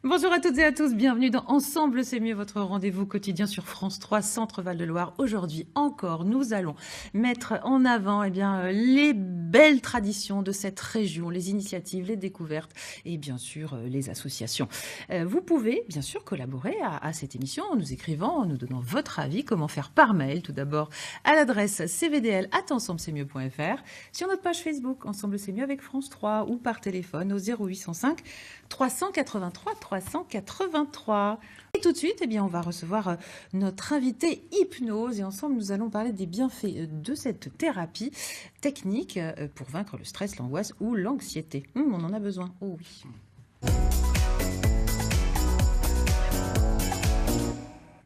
Bonjour à toutes et à tous, bienvenue dans Ensemble c'est mieux, votre rendez-vous quotidien sur France 3, Centre Val-de-Loire. Aujourd'hui encore, nous allons mettre en avant les belles traditions de cette région, les initiatives, les découvertes et bien sûr les associations. Vous pouvez bien sûr collaborer à cette émission en nous écrivant, en nous donnant votre avis, comment faire par mail tout d'abord à l'adresse cvdl@ensemblec'estmieux.fr, sur notre page Facebook Ensemble c'est mieux avec France 3 ou par téléphone au 0805 383 383. Et tout de suite, on va recevoir notre invité hypnose et ensemble nous allons parler des bienfaits de cette thérapie technique pour vaincre le stress, l'angoisse ou l'anxiété. On en a besoin. Oh oui.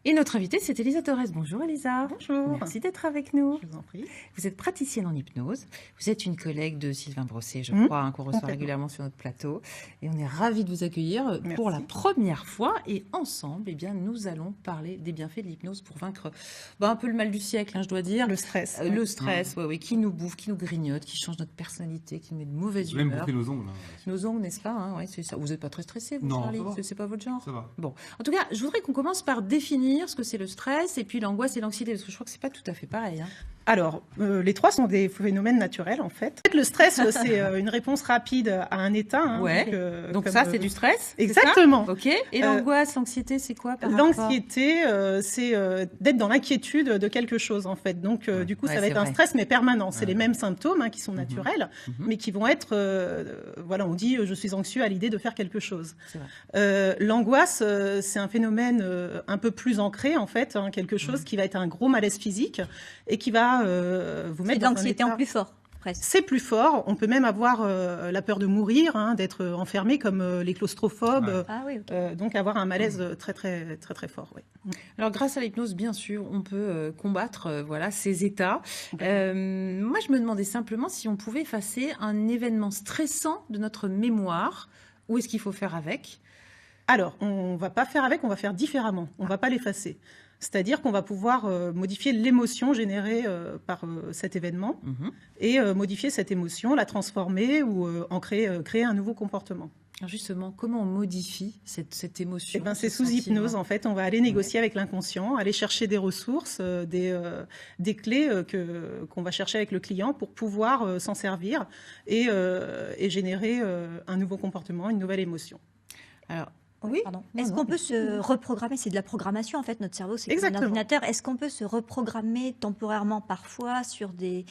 Et notre invitée, c'est Elisa Torres. Bonjour Elisa. Bonjour. Merci d'être avec nous. Je vous en prie. Vous êtes praticienne en hypnose. Vous êtes une collègue de Sylvain Brosset, je crois, qu'on reçoit régulièrement sur notre plateau. Et on est ravis de vous accueillir pour la première fois. Et ensemble, nous allons parler des bienfaits de l'hypnose pour vaincre un peu le mal du siècle, je dois dire. Le stress. Le stress, oui, qui nous bouffe, qui nous grignote, qui change notre personnalité, qui nous met de mauvaise humeur. Même bouffer nos ongles. Nos ongles, n'est-ce pas, ouais, c'est ça. Vous n'êtes pas très stressé, vous, Non, Charlie? ça va. C'est pas votre genre? Ça va. Bon. En tout cas, je voudrais qu'on commence par définir ce que c'est le stress et puis l'angoisse et l'anxiété, parce que je crois que c'est pas tout à fait pareil. Alors, les trois sont des phénomènes naturels, en fait. Le stress, c'est une réponse rapide à un état. Donc ça, c'est du stress? Exactement. Ok. Et l'angoisse, l'anxiété, c'est quoi par L'anxiété, c'est d'être dans l'inquiétude de quelque chose, en fait. Donc, du coup, ça va être un stress, mais permanent. C'est les mêmes symptômes qui sont naturels, mais qui vont être... on dit « je suis anxieux à l'idée de faire quelque chose ». L'angoisse, c'est un phénomène un peu plus ancré, en fait, quelque chose qui va être un gros malaise physique et qui va vous mettre dans un état... C'est l'anxiété en plus fort, presque. C'est plus fort. On peut même avoir la peur de mourir, d'être enfermé comme les claustrophobes. Ouais. Ah oui, okay. Donc avoir un malaise très fort. Oui. Alors grâce à l'hypnose, bien sûr, on peut combattre ces états. Moi, je me demandais simplement si on pouvait effacer un événement stressant de notre mémoire. Où est-ce qu'il faut faire avec? Alors, on ne va pas faire avec, on va faire différemment. On ne va pas l'effacer. C'est-à-dire qu'on va pouvoir modifier l'émotion générée par cet événement et modifier cette émotion, la transformer ou en créer un nouveau comportement. Alors justement, comment on modifie cette émotion? C'est sous hypnose, en fait. On va aller négocier avec l'inconscient, aller chercher des ressources, des clés qu'on va chercher avec le client pour pouvoir s'en servir et générer un nouveau comportement, une nouvelle émotion. Alors, oui. Est-ce qu'on peut se reprogrammer? C'est de la programmation, en fait, notre cerveau, c'est comme un ordinateur. Est-ce qu'on peut se reprogrammer temporairement parfois sur des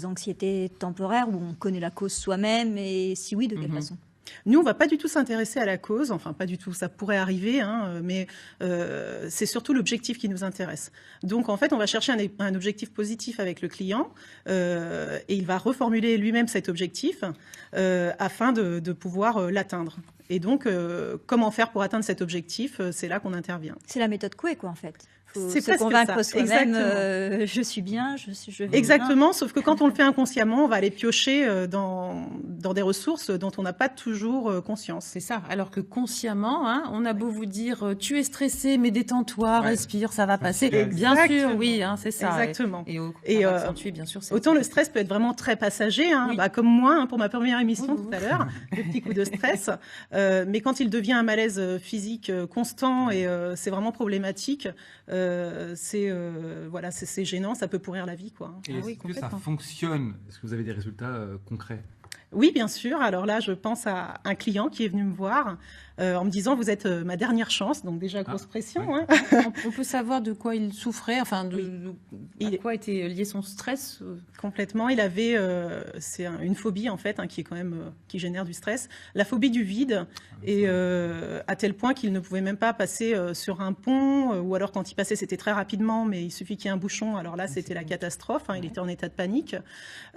anxiétés temporaires où on connaît la cause soi-même? Et si oui, de quelle façon? Nous, on ne va pas du tout s'intéresser à la cause, enfin pas du tout, ça pourrait arriver, mais c'est surtout l'objectif qui nous intéresse. Donc en fait, on va chercher un objectif positif avec le client et il va reformuler lui-même cet objectif afin de pouvoir l'atteindre. Et donc, comment faire pour atteindre cet objectif? C'est là qu'on intervient. C'est la méthode Coué, quoi, en fait. C'est se convaincre soi-même, je suis bien, je vais Exactement, bien. sauf que quand on le fait inconsciemment, on va aller piocher dans des ressources dont on n'a pas toujours conscience. C'est ça, alors que consciemment, on a beau vous dire tu es stressé, mais détends-toi, respire, ça va passer. Bien sûr, oui, c'est ça. Exactement. Et accentuer, bien sûr. Autant le stress peut être vraiment très passager, comme moi pour ma première émission tout à l'heure, le petit coup de stress. Mais quand il devient un malaise physique constant et c'est vraiment problématique, c'est gênant, ça peut pourrir la vie, quoi. Et est-ce que ça fonctionne? Est-ce que vous avez des résultats concrets? Oui, bien sûr. Alors là, je pense à un client qui est venu me voir en me disant « vous êtes ma dernière chance », donc déjà grosse pression. Oui. On peut savoir de quoi il souffrait, à quoi était lié son stress? Complètement. Il avait c'est une phobie en fait qui est quand même qui génère du stress, la phobie du vide, et à tel point qu'il ne pouvait même pas passer sur un pont, ou alors quand il passait c'était très rapidement, mais il suffit qu'il y ait un bouchon, alors là c'était la catastrophe. Il était en état de panique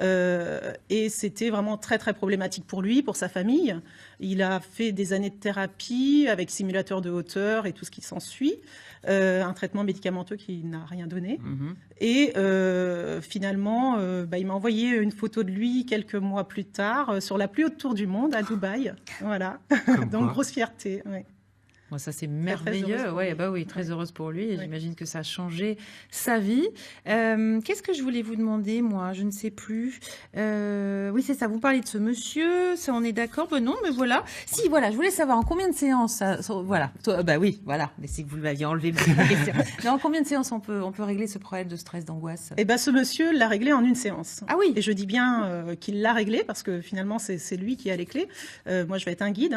et c'était vraiment très problématique pour lui, pour sa famille. Il a fait des années de thérapie avec simulateur de hauteur et tout ce qui s'ensuit, un traitement médicamenteux qui n'a rien donné. Et finalement, il m'a envoyé une photo de lui quelques mois plus tard sur la plus haute tour du monde à Dubaï. Voilà. Donc grosse fierté. Ouais. Bon, ça c'est merveilleux. Ouais, bah oui, très heureuse pour lui. Et j'imagine que ça a changé sa vie. Qu'est-ce que je voulais vous demander, moi? Je ne sais plus. Oui, c'est ça. Vous parlez de ce monsieur. Ça, on est d'accord? Ben non, mais voilà. Si, voilà. Je voulais savoir en combien de séances. Voilà. Bah oui, voilà. Mais c'est que vous l'aviez enlevé. Mais en combien de séances on peut régler ce problème de stress, d'angoisse? Eh ben, ce monsieur l'a réglé en une séance. Ah oui. Et je dis bien qu'il l'a réglé parce que finalement, c'est lui qui a les clés. Moi, je vais être un guide,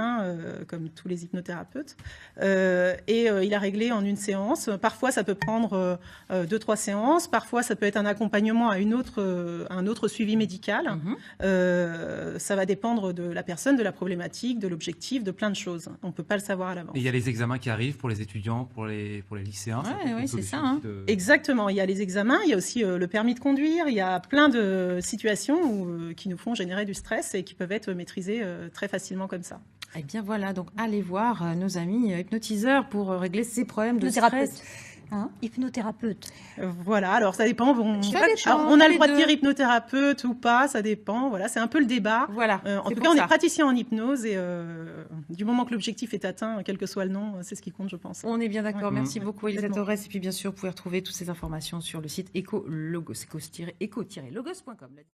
comme tous les hypnothérapeutes. Il a réglé en une séance. Parfois, ça peut prendre 2-3 séances. Parfois, ça peut être un accompagnement à un autre suivi médical. Ça va dépendre de la personne, de la problématique, de l'objectif, de plein de choses. On ne peut pas le savoir à l'avance. Et il y a les examens qui arrivent pour les étudiants, pour les lycéens. Oui, c'est ça. Exactement. Il y a les examens, il y a aussi le permis de conduire. Il y a plein de situations qui nous font générer du stress et qui peuvent être maîtrisées très facilement comme ça. Eh bien voilà, donc allez voir nos amis hypnotiseurs pour régler ces problèmes de stress. Hypnothérapeute. Voilà, alors ça dépend. On a le droit de dire hypnothérapeute ou pas, ça dépend. Voilà, c'est un peu le débat. Voilà. En tout cas, on est praticien en hypnose et du moment que l'objectif est atteint, quel que soit le nom, c'est ce qui compte, je pense. On est bien d'accord. Merci beaucoup, Elisa Torres. Et puis bien sûr, vous pouvez retrouver toutes ces informations sur le site éco-logos.com.